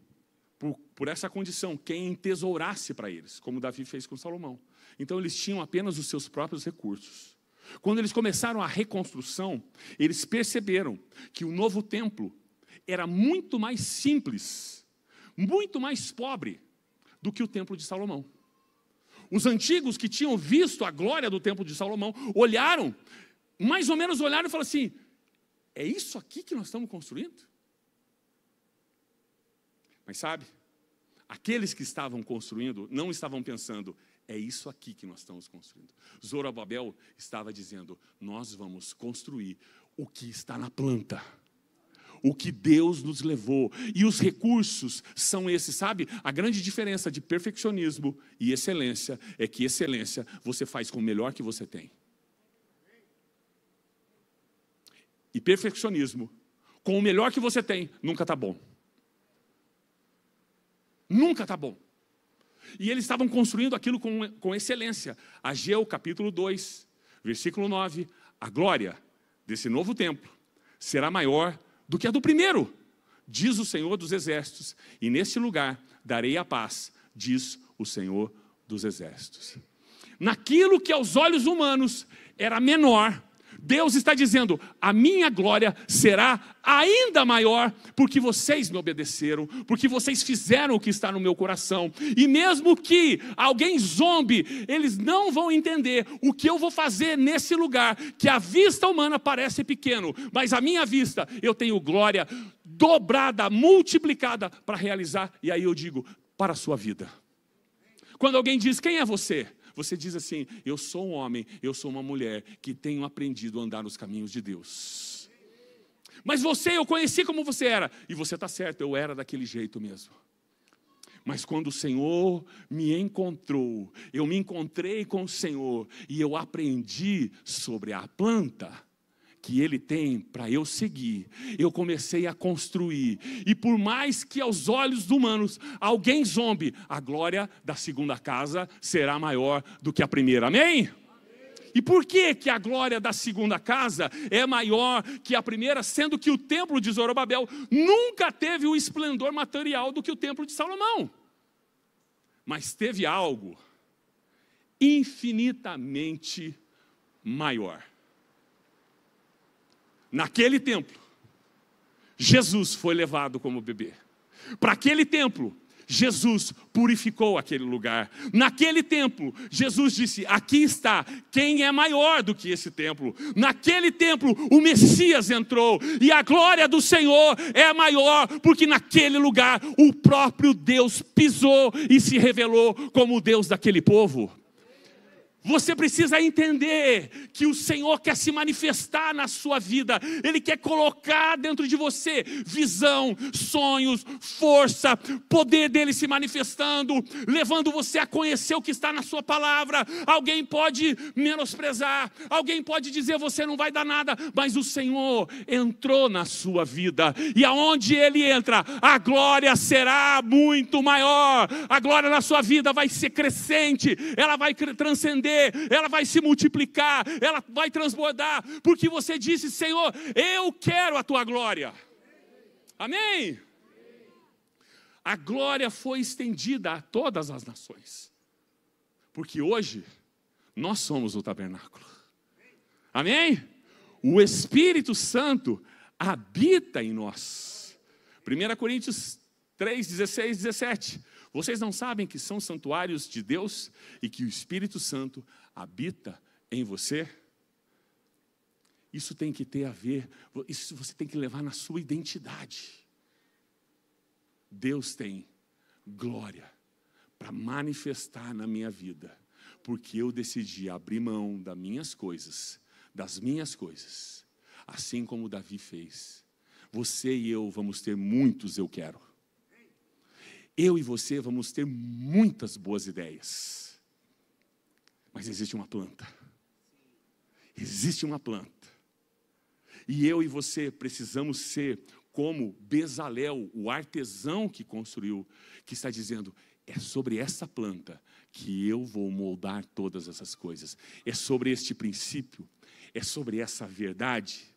por essa condição, quem entesourasse para eles, como Davi fez com Salomão. Então eles tinham apenas os seus próprios recursos. Quando eles começaram a reconstrução, eles perceberam que o novo templo era muito mais simples, muito mais pobre do que o templo de Salomão. Os antigos que tinham visto a glória do templo de Salomão, olharam, mais ou menos olharam e falaram assim, é isso aqui que nós estamos construindo? Mas sabe, aqueles que estavam construindo não estavam pensando, é isso aqui que nós estamos construindo. Zorobabel estava dizendo, nós vamos construir o que está na planta, o que Deus nos levou. E os recursos são esses, sabe? A grande diferença de perfeccionismo e excelência é que excelência você faz com o melhor que você tem. E perfeccionismo, com o melhor que você tem, nunca está bom. Nunca está bom. E eles estavam construindo aquilo com excelência. Ageu, capítulo 2, versículo 9. A glória desse novo templo será maior do que a do primeiro, diz o Senhor dos Exércitos. E nesse lugar darei a paz, diz o Senhor dos Exércitos. Naquilo que aos olhos humanos era menor, Deus está dizendo, a minha glória será ainda maior, porque vocês me obedeceram, porque vocês fizeram o que está no meu coração. E mesmo que alguém zombe, eles não vão entender o que eu vou fazer nesse lugar, que à vista humana parece pequeno, mas à minha vista eu tenho glória dobrada, multiplicada para realizar. E aí eu digo, para a sua vida. Quando alguém diz, quem é você? Você diz assim, eu sou um homem, eu sou uma mulher que tenho aprendido a andar nos caminhos de Deus. Mas você, eu conheci como você era. E você está certo, eu era daquele jeito mesmo. Mas quando o Senhor me encontrou, eu me encontrei com o Senhor e eu aprendi sobre a planta que Ele tem para eu seguir, eu comecei a construir. E por mais que aos olhos humanos alguém zombe, a glória da segunda casa será maior do que a primeira. Amém? E por que a glória da segunda casa é maior que a primeira, sendo que o templo de Zorobabel nunca teve o esplendor material do que o templo de Salomão? Mas teve algo infinitamente maior. Naquele templo, Jesus foi levado como bebê. Para aquele templo, Jesus purificou aquele lugar. Naquele templo, Jesus disse: aqui está quem é maior do que esse templo. Naquele templo, o Messias entrou. E a glória do Senhor é maior, porque naquele lugar, o próprio Deus pisou e se revelou como o Deus daquele povo. Você precisa entender que o Senhor quer se manifestar na sua vida. Ele quer colocar dentro de você visão, sonhos, força, poder dele se manifestando, levando você a conhecer o que está na sua palavra. Alguém pode menosprezar, alguém pode dizer você não vai dar nada, mas o Senhor entrou na sua vida, e aonde Ele entra, a glória será muito maior. A glória na sua vida vai ser crescente, ela vai transcender, ela vai se multiplicar, ela vai transbordar, porque você disse: Senhor, eu quero a tua glória. Amém? A glória foi estendida a todas as nações, porque hoje nós somos o tabernáculo. Amém? O Espírito Santo habita em nós. 1 Coríntios 3, 16, 17. Vocês não sabem que são santuários de Deus e que o Espírito Santo habita em você? Isso tem que ter a ver, isso você tem que levar na sua identidade. Deus tem glória para manifestar na minha vida, porque eu decidi abrir mão das minhas coisas, assim como Davi fez. Você e eu vamos ter muitos eu quero. Eu e você vamos ter muitas boas ideias. Mas existe uma planta. Existe uma planta. E eu e você precisamos ser como Bezalel, o artesão que construiu, que está dizendo: é sobre essa planta que eu vou moldar todas essas coisas. É sobre este princípio, é sobre essa verdade,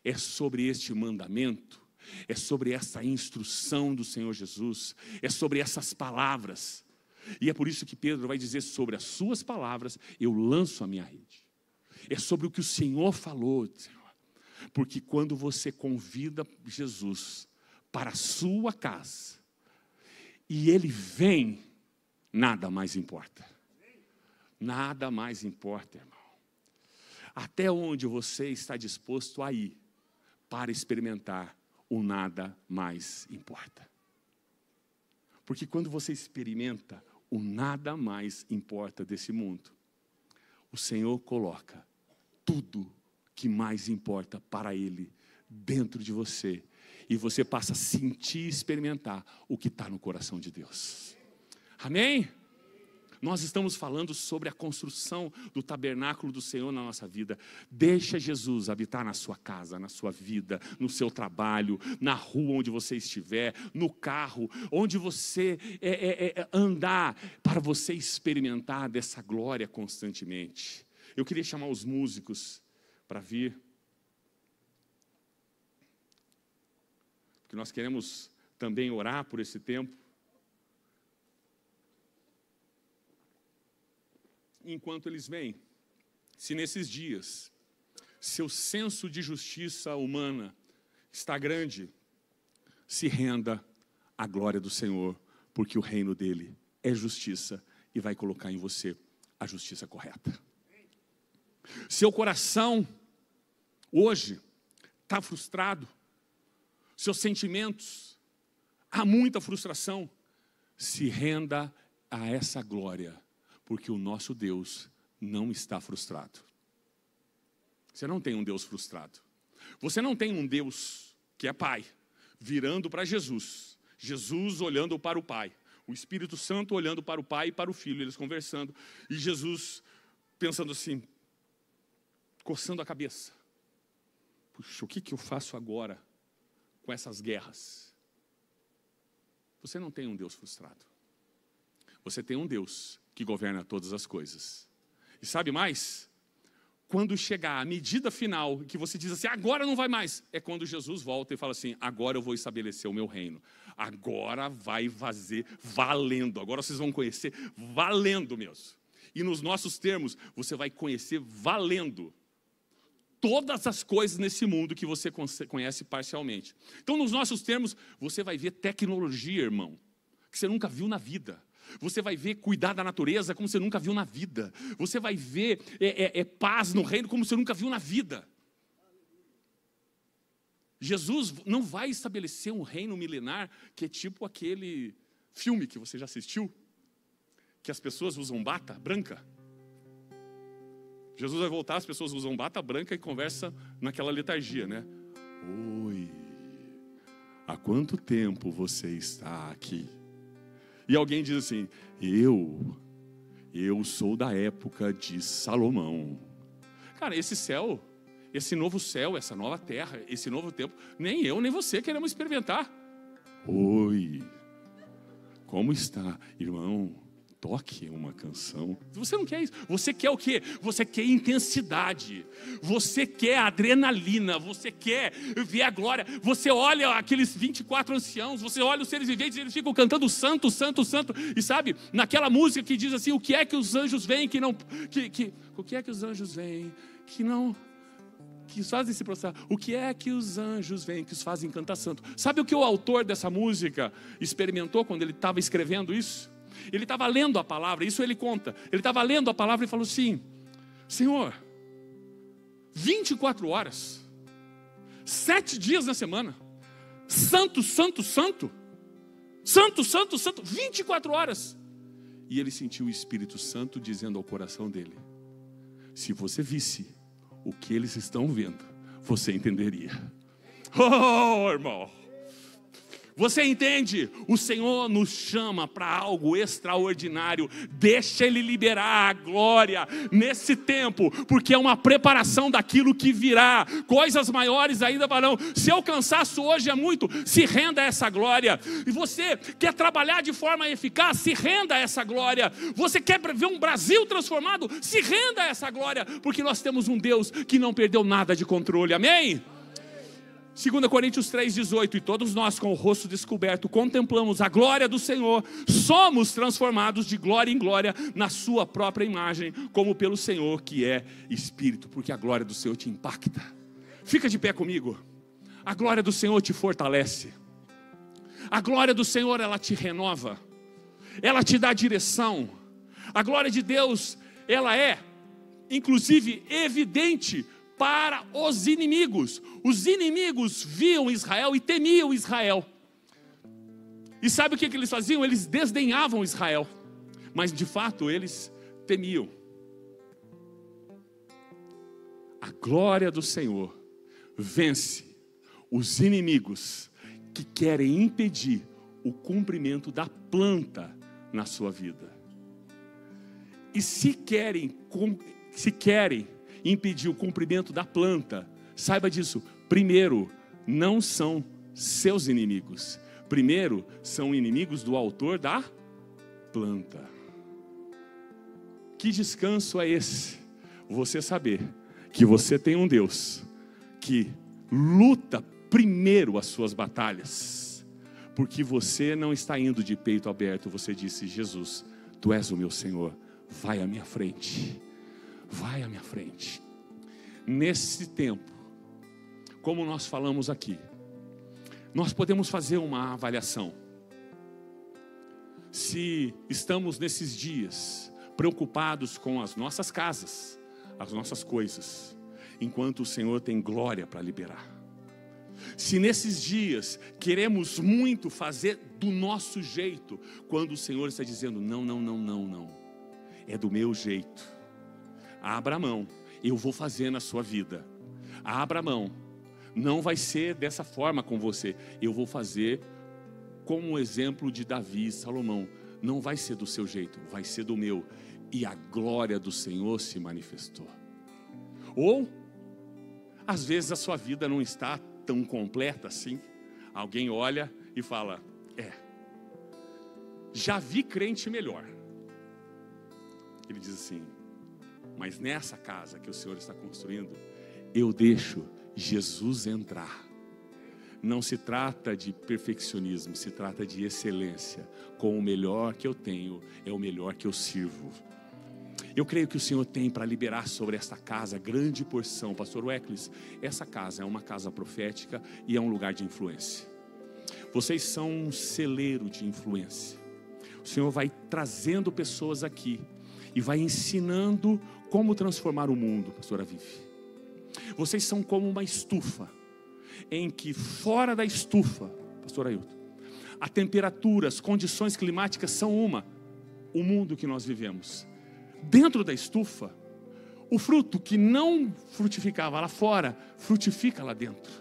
é sobre este mandamento, é sobre essa instrução do Senhor Jesus, é sobre essas palavras. E é por isso que Pedro vai dizer: sobre as suas palavras eu lanço a minha rede. É sobre o que o Senhor falou, Senhor. Porque quando você convida Jesus para a sua casa e Ele vem, nada mais importa. Nada mais importa, irmão. Até onde você está disposto a ir para experimentar o nada mais importa. Porque quando você experimenta o nada mais importa desse mundo, o Senhor coloca tudo que mais importa para Ele dentro de você, e você passa a sentir e experimentar o que está no coração de Deus. Amém? Nós estamos falando sobre a construção do tabernáculo do Senhor na nossa vida. Deixa Jesus habitar na sua casa, na sua vida, no seu trabalho, na rua onde você estiver, no carro, onde você andar, para você experimentar dessa glória constantemente. Eu queria chamar os músicos para vir, porque nós queremos também orar por esse tempo. Enquanto eles vêm, se nesses dias seu senso de justiça humana está grande, se renda à glória do Senhor, porque o reino dele é justiça e vai colocar em você a justiça correta. Seu coração hoje está frustrado, seus sentimentos, há muita frustração, se renda a essa glória, porque o nosso Deus não está frustrado. Você não tem um Deus frustrado. Você não tem um Deus que é Pai, virando para Jesus, Jesus olhando para o Pai. O Espírito Santo olhando para o Pai e para o Filho, eles conversando. E Jesus pensando assim, coçando a cabeça. Puxa, o que eu faço agora com essas guerras? Você não tem um Deus frustrado. Você tem um Deus que governa todas as coisas. E sabe mais? Quando chegar a medida final, que você diz assim, agora não vai mais, é quando Jesus volta e fala assim, agora eu vou estabelecer o meu reino. Agora vai fazer valendo. Agora vocês vão conhecer valendo mesmo. E nos nossos termos, você vai conhecer valendo todas as coisas nesse mundo que você conhece parcialmente. Então, nos nossos termos, você vai ver tecnologia, irmão, que você nunca viu na vida. Você vai ver cuidar da natureza como você nunca viu na vida. Você vai ver paz no reino como você nunca viu na vida. Jesus não vai estabelecer um reino milenar que é tipo aquele filme que você já assistiu, que as pessoas usam bata branca. Jesus vai voltar, as pessoas usam bata branca e conversa naquela letargia, né? Oi, há quanto tempo você está aqui? E alguém diz assim, eu sou da época de Salomão. Cara, esse céu, esse novo céu, essa nova terra, esse novo tempo, nem eu nem você queremos experimentar. Oi, como está, irmão? Toque uma canção. Você não quer isso. Você quer o quê? Você quer intensidade. Você quer adrenalina. Você quer ver a glória. Você olha aqueles 24 anciãos. Você olha os seres viventes. Eles ficam cantando santo, santo, santo. E sabe, naquela música que diz assim, o que é que os anjos veem que não... o que é que os anjos veem que não... que os fazem se prostrar? O que é que os anjos veem que os fazem cantar santo? Sabe o que o autor dessa música experimentou quando ele estava escrevendo isso? Ele estava lendo a palavra, isso ele conta. Ele estava lendo a palavra e falou assim, Senhor, 24 horas, 7 dias na semana, santo, santo, santo, santo, santo, santo, 24 horas. E ele sentiu o Espírito Santo dizendo ao coração dele, se você visse o que eles estão vendo, você entenderia. Oh, irmão, você entende? O Senhor nos chama para algo extraordinário. Deixa Ele liberar a glória nesse tempo, porque é uma preparação daquilo que virá. Coisas maiores ainda virão. Seu cansaço hoje é muito, se renda a essa glória. E você quer trabalhar de forma eficaz, se renda a essa glória. Você quer ver um Brasil transformado, se renda a essa glória, porque nós temos um Deus que não perdeu nada de controle. Amém? 2 Coríntios 3,18, e todos nós com o rosto descoberto contemplamos a glória do Senhor, somos transformados de glória em glória na sua própria imagem, como pelo Senhor que é Espírito, porque a glória do Senhor te impacta. Fica de pé comigo. A glória do Senhor te fortalece. A glória do Senhor, ela te renova. Ela te dá direção. A glória de Deus, ela é, inclusive, evidente para os inimigos. Os inimigos viam Israel e temiam Israel. E sabe o que eles faziam? Eles desdenhavam Israel, mas de fato eles temiam. A glória do Senhor vence os inimigos que querem impedir o cumprimento da planta na sua vida. E se querem impedir o cumprimento da planta, saiba disso, primeiro, não são seus inimigos. Primeiro, são inimigos do autor da planta. Que descanso é esse? Você saber que você tem um Deus que luta primeiro as suas batalhas, porque você não está indo de peito aberto. Você disse, Jesus, Tu és o meu Senhor, vai à minha frente. Vai à minha frente. Nesse tempo, como nós falamos aqui, nós podemos fazer uma avaliação. Se estamos nesses dias preocupados com as nossas casas, as nossas coisas, enquanto o Senhor tem glória para liberar. Se nesses dias queremos muito fazer do nosso jeito, quando o Senhor está dizendo, não, não, não, não, não, é do meu jeito. Abra mão, eu vou fazer na sua vida. Abra mão, não vai ser dessa forma com você. Eu vou fazer como o exemplo de Davi e Salomão. Não vai ser do seu jeito, vai ser do meu. E a glória do Senhor se manifestou. Ou, às vezes a sua vida não está tão completa assim. Alguém olha e fala: já vi crente melhor. Ele diz assim: mas nessa casa que o Senhor está construindo, eu deixo Jesus entrar. Não se trata de perfeccionismo, se trata de excelência. Com o melhor que eu tenho, é o melhor que eu sirvo. Eu creio que o Senhor tem para liberar sobre esta casa grande porção. Pastor Weckles, essa casa é uma casa profética e é um lugar de influência. Vocês são um celeiro de influência. O Senhor vai trazendo pessoas aqui e vai ensinando como transformar o mundo, pastora Vivi. Vocês são como uma estufa, em que fora da estufa, pastor Ailton, a temperatura, as condições climáticas são o mundo que nós vivemos. Dentro da estufa, o fruto que não frutificava lá fora, frutifica lá dentro.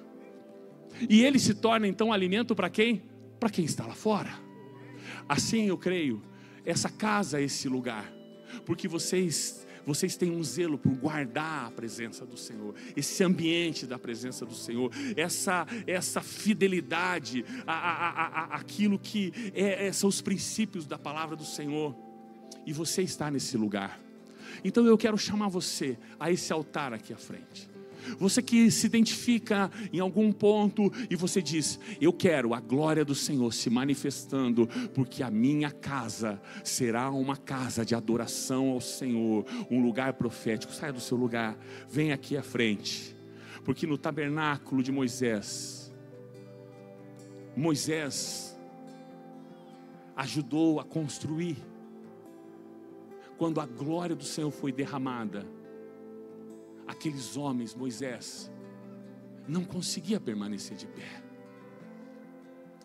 E ele se torna então alimento para quem? Para quem está lá fora. Assim eu creio, essa casa é esse lugar, porque vocês têm um zelo por guardar a presença do Senhor, esse ambiente da presença do Senhor, essa fidelidade àquilo que são os princípios da palavra do Senhor. E você está nesse lugar. Então eu quero chamar você a esse altar aqui à frente. Você que se identifica em algum ponto e você diz: eu quero a glória do Senhor se manifestando, porque a minha casa será uma casa de adoração ao Senhor, um lugar profético. Saia do seu lugar, vem aqui à frente, porque no tabernáculo de Moisés ajudou a construir. Quando a glória do Senhor foi derramada, aqueles homens, Moisés, não conseguia permanecer de pé.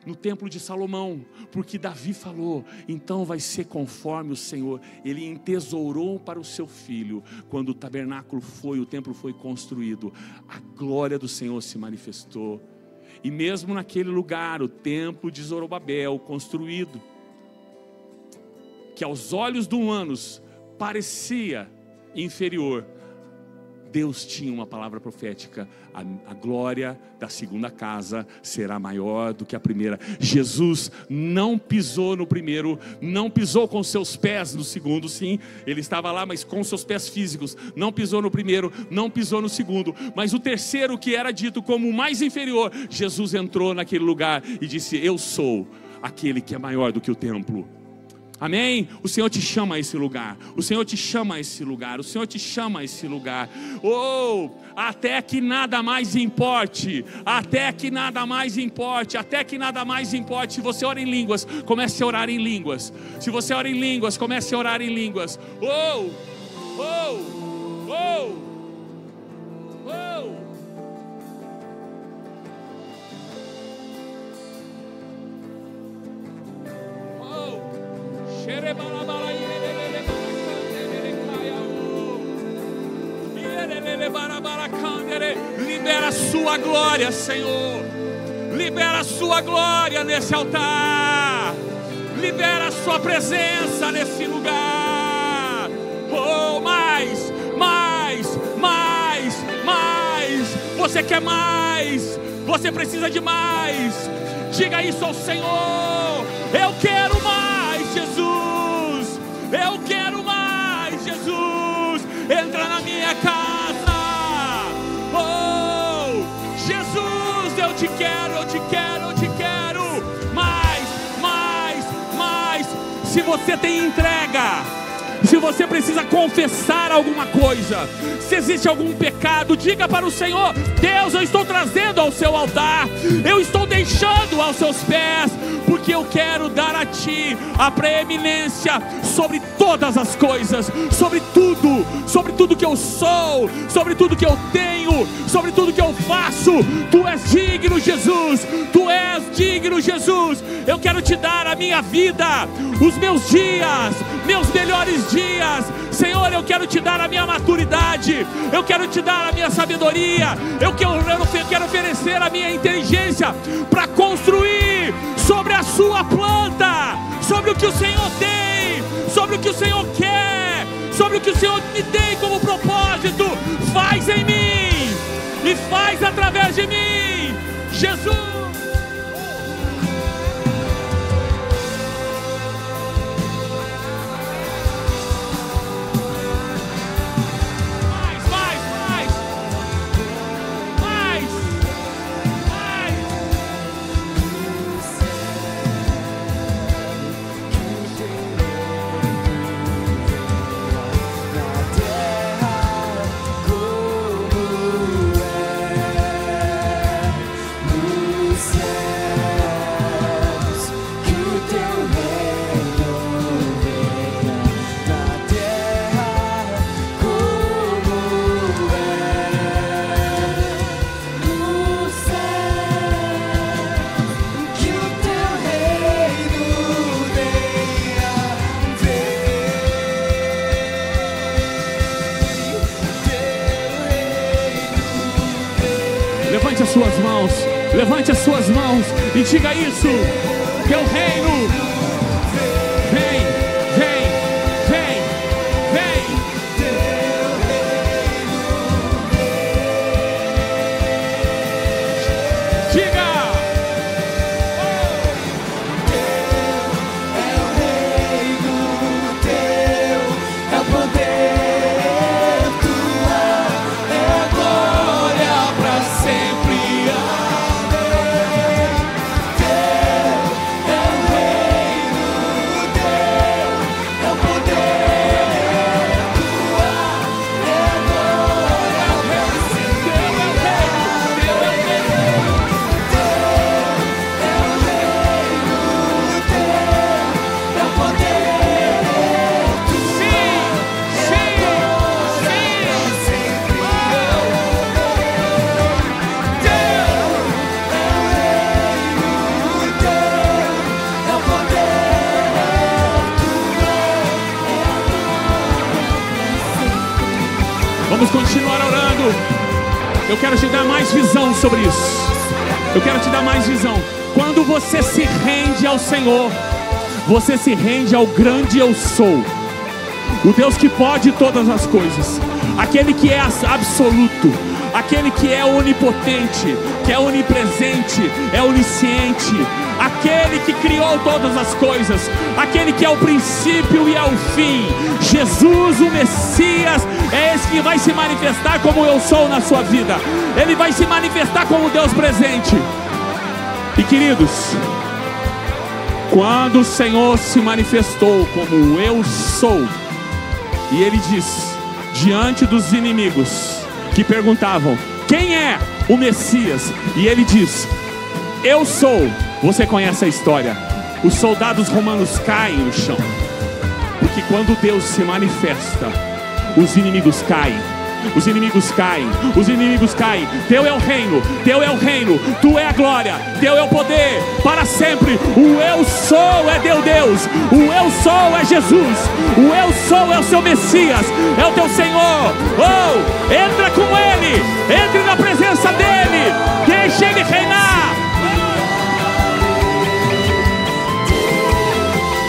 No templo de Salomão, porque Davi falou: então vai ser conforme o Senhor. Ele entesourou para o seu filho. Quando o tabernáculo o templo foi construído, a glória do Senhor se manifestou. E mesmo naquele lugar, o templo de Zorobabel construído, que aos olhos dos humanos parecia inferior, Deus tinha uma palavra profética: a glória da segunda casa será maior do que a primeira. Jesus não pisou no primeiro, não pisou com seus pés no segundo. Sim, ele estava lá, mas com seus pés físicos. Não pisou no primeiro, não pisou no segundo. Mas o terceiro, que era dito como o mais inferior, Jesus entrou naquele lugar e disse: eu sou aquele que é maior do que o templo. Amém? O Senhor te chama a esse lugar. O Senhor te chama a esse lugar. O Senhor te chama a esse lugar. Até que nada mais importe. Até que nada mais importe. Até que nada mais importe. Se você ora em línguas, comece a orar em línguas. Se você ora em línguas, comece a orar em línguas. Libera a sua glória, Senhor. Libera a sua glória nesse altar. Libera a sua presença nesse lugar. Mais. Você quer mais. Você precisa de mais. Diga isso ao Senhor: eu quero mais, Jesus. Eu quero mais, Jesus. Entra na minha casa. Jesus, eu te quero. Mais. Se você tem entrega, se você precisa confessar alguma coisa, se existe algum pecado, diga para o Senhor: Deus, eu estou trazendo ao seu altar, eu estou deixando aos seus pés, porque eu quero dar a ti Ti a preeminência sobre todas as coisas, sobre tudo que eu sou, sobre tudo que eu tenho, sobre tudo que eu faço. Tu és digno, Jesus, Tu és digno, Jesus. Eu quero Te dar a minha vida, os meus dias, meus melhores dias. Senhor, eu quero Te dar a minha maturidade, eu quero Te dar a minha sabedoria, eu quero oferecer a minha inteligência para construir sobre a Sua planta, sobre o que o Senhor tem, sobre o que o Senhor quer, sobre o que o Senhor me tem como propósito. Faz em mim e faz através de mim, Jesus. Levante as suas mãos e diga isso: Teu reino, vem, vem, vem, vem. Diga: Teu é o reino, Teu é o poder, Tua é a glória para sempre. Vamos continuar orando. Eu quero te dar mais visão sobre isso. Eu quero te dar mais visão. Quando você se rende ao Senhor, você se rende ao grande eu sou, o Deus que pode todas as coisas, aquele que é absoluto, aquele que é onipotente, que é onipresente, é onisciente, aquele que criou todas as coisas, aquele que é o princípio e é o fim. Jesus, o Messias, é esse que vai se manifestar como eu sou na sua vida. Ele vai se manifestar como Deus presente. E queridos, quando o Senhor se manifestou como eu sou, e Ele diz, diante dos inimigos que perguntavam, quem é o Messias? E Ele diz, eu sou. Você conhece a história. Os soldados romanos caem no chão, porque quando Deus se manifesta, os inimigos caem. Os inimigos caem, os inimigos caem. Teu é o reino, Teu é o reino, Tu é a glória, Teu é o poder, para sempre. O eu sou é Teu Deus, o eu sou é Jesus, o eu sou é o Seu Messias, é o Teu Senhor. Oh, entra com Ele, entre na presença